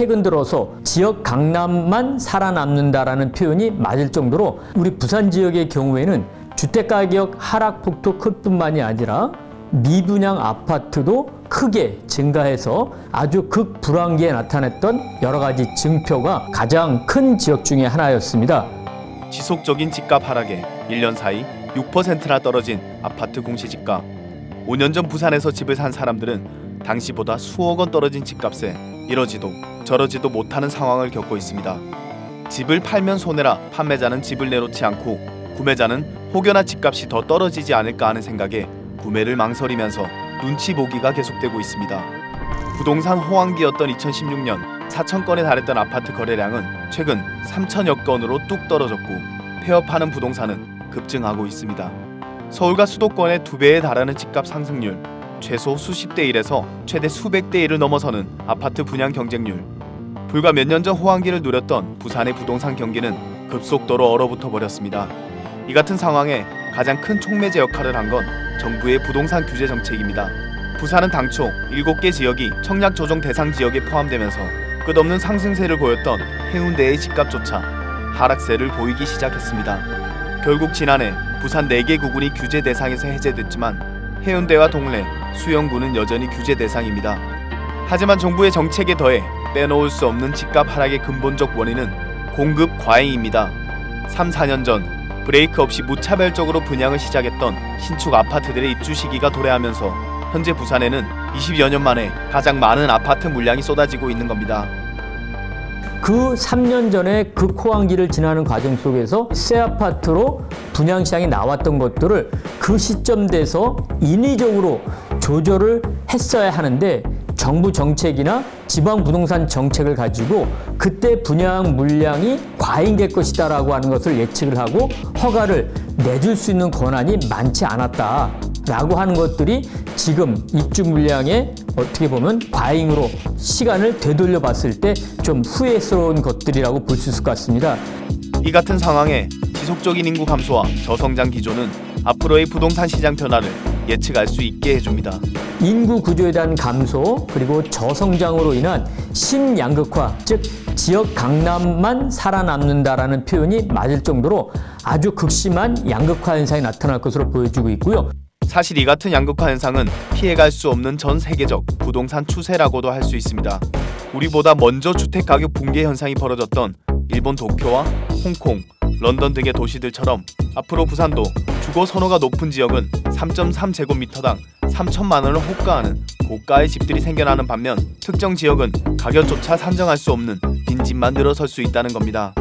최근 들어서 지역 강남만 살아남는다라는 표현이 맞을 정도로 우리 부산 지역의 경우에는 주택가격 하락폭도 클 뿐만이 아니라 미분양 아파트도 크게 증가해서 아주 극불황기에 나타났던 여러 가지 증표가 가장 큰 지역 중에 하나였습니다. 지속적인 집값 하락에 1년 사이 6%나 떨어진 아파트 공시지가. 5년 전 부산에서 집을 산 사람들은 당시보다 수억 원 떨어진 집값에 이러지도 저러지도 못하는 상황을 겪고 있습니다. 집을 팔면 손해라 판매자는 집을 내놓지 않고 구매자는 혹여나 집값이 더 떨어지지 않을까 하는 생각에 구매를 망설이면서 눈치 보기가 계속되고 있습니다. 부동산 호황기였던 2016년 4천 건에 달했던 아파트 거래량은 최근 3천여 건으로 뚝 떨어졌고 폐업하는 부동산은 급증하고 있습니다. 서울과 수도권의 2배에 달하는 집값 상승률, 최소 수십 대 1에서 최대 수백 대 1을 넘어서는 아파트 분양 경쟁률. 불과 몇 년 전 호황기를 누렸던 부산의 부동산 경기는 급속도로 얼어붙어 버렸습니다. 이 같은 상황에 가장 큰 촉매제 역할을 한 건 정부의 부동산 규제 정책입니다. 부산은 당초 7개 지역이 청약 조정 대상 지역에 포함되면서 끝없는 상승세를 보였던 해운대의 집값조차 하락세를 보이기 시작했습니다. 결국 지난해 부산 4개 구군이 규제 대상에서 해제됐지만 해운대와 동래, 수영구는 여전히 규제 대상입니다. 하지만 정부의 정책에 더해 빼놓을 수 없는 집값 하락의 근본적 원인은 공급 과잉입니다. 3, 4년 전 브레이크 없이 무차별적으로 분양을 시작했던 신축 아파트들의 입주 시기가 도래하면서 현재 부산에는 20여 년 만에 가장 많은 아파트 물량이 쏟아지고 있는 겁니다. 그 3년 전에 극호황기를 지나는 과정 속에서 새 아파트로 분양 시장에 나왔던 것들을 그 시점 돼서 인위적으로 조절을 했어야 하는데 정부 정책이나 지방 부동산 정책을 가지고 그때 분양 물량이 과잉될 것이다라고 하는 것을 예측을 하고 허가를 내줄 수 있는 권한이 많지 않았다라고 하는 것들이 지금 입주 물량의 어떻게 보면 과잉으로 시간을 되돌려 봤을 때 좀 후회스러운 것들이라고 볼 수 있을 것 같습니다. 이 같은 상황에 지속적인 인구 감소와 저성장 기조는 앞으로의 부동산 시장 변화를 예측할 수 있게 해줍니다. 인구 구조에 대한 감소 그리고 저성장으로 인한 신양극화, 즉 지역 강남만 살아남는다라는 표현이 맞을 정도로 아주 극심한 양극화 현상이 나타날 것으로 보여지고 있고요. 사실 이 같은 양극화 현상은 피해갈 수 없는 전 세계적 부동산 추세라고도 할 수 있습니다. 우리보다 먼저 주택 가격 붕괴 현상이 벌어졌던 일본 도쿄와 홍콩, 런던 등의 도시들처럼 앞으로 부산도 주거 선호가 높은 지역은 3.3제곱미터당 3천만 원을 호가하는 고가의 집들이 생겨나는 반면 특정 지역은 가격조차 산정할 수 없는 빈집만 늘어설 수 있다는 겁니다.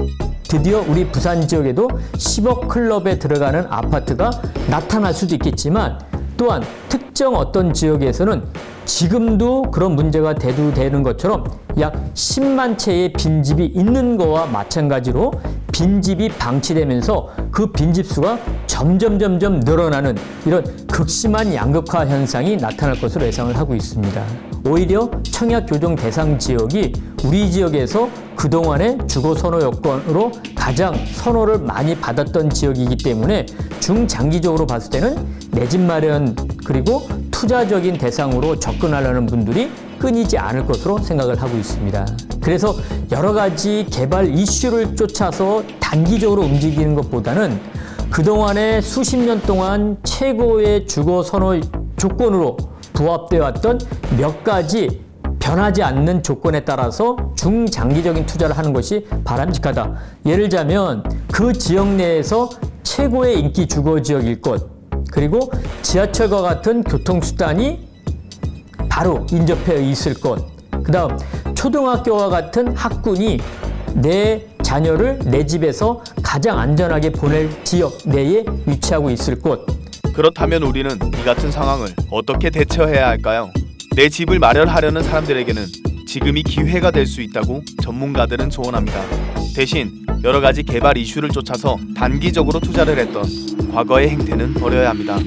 드디어 우리 부산 지역에도 10억 클럽에 들어가는 아파트가 나타날 수도 있겠지만 또한 특정 어떤 지역에서는 지금도 그런 문제가 대두되는 것처럼 약 10만 채의 빈집이 있는 거와 마찬가지로 빈집이 방치되면서 그 빈집 수가 점점 늘어나는 이런 극심한 양극화 현상이 나타날 것으로 예상을 하고 있습니다. 오히려 청약 조정 대상 지역이 우리 지역에서 그동안의 주거 선호 여건으로 가장 선호를 많이 받았던 지역이기 때문에 중장기적으로 봤을 때는 내 집 마련 그리고 투자적인 대상으로 접근하려는 분들이 끊이지 않을 것으로 생각을 하고 있습니다. 그래서 여러 가지 개발 이슈를 쫓아서 단기적으로 움직이는 것보다는 그동안에 수십 년 동안 최고의 주거 선호 조건으로 부합되어 왔던 몇 가지 변하지 않는 조건에 따라서 중장기적인 투자를 하는 것이 바람직하다. 예를 들자면 그 지역 내에서 최고의 인기 주거 지역일 것, 그리고 지하철과 같은 교통수단이 바로 인접해 있을 것, 그 다음 초등학교와 같은 학군이 내 자녀를 내 집에서 가장 안전하게 보낼 지역 내에 위치하고 있을 것. 그렇다면 우리는 이 같은 상황을 어떻게 대처해야 할까요? 내 집을 마련하려는 사람들에게는 지금이 기회가 될 수 있다고 전문가들은 조언합니다. 대신 여러 가지 개발 이슈를 쫓아서 단기적으로 투자를 했던 과거의 행태는 버려야 합니다.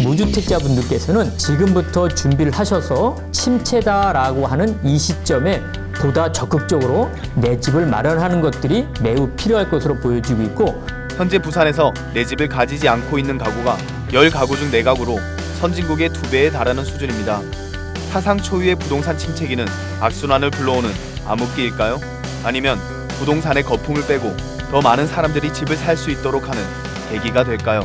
무주택자분들께서는 지금부터 준비를 하셔서 침체다라고 하는 이 시점에 보다 적극적으로 내 집을 마련하는 것들이 매우 필요할 것으로 보여지고 있고, 현재 부산에서 내 집을 가지지 않고 있는 가구가 10가구 중 4가구로 선진국의 2배에 달하는 수준입니다. 사상 초유의 부동산 침체기는 악순환을 불러오는 암흑기일까요? 아니면 부동산의 거품을 빼고 더 많은 사람들이 집을 살 수 있도록 하는 계기가 될까요?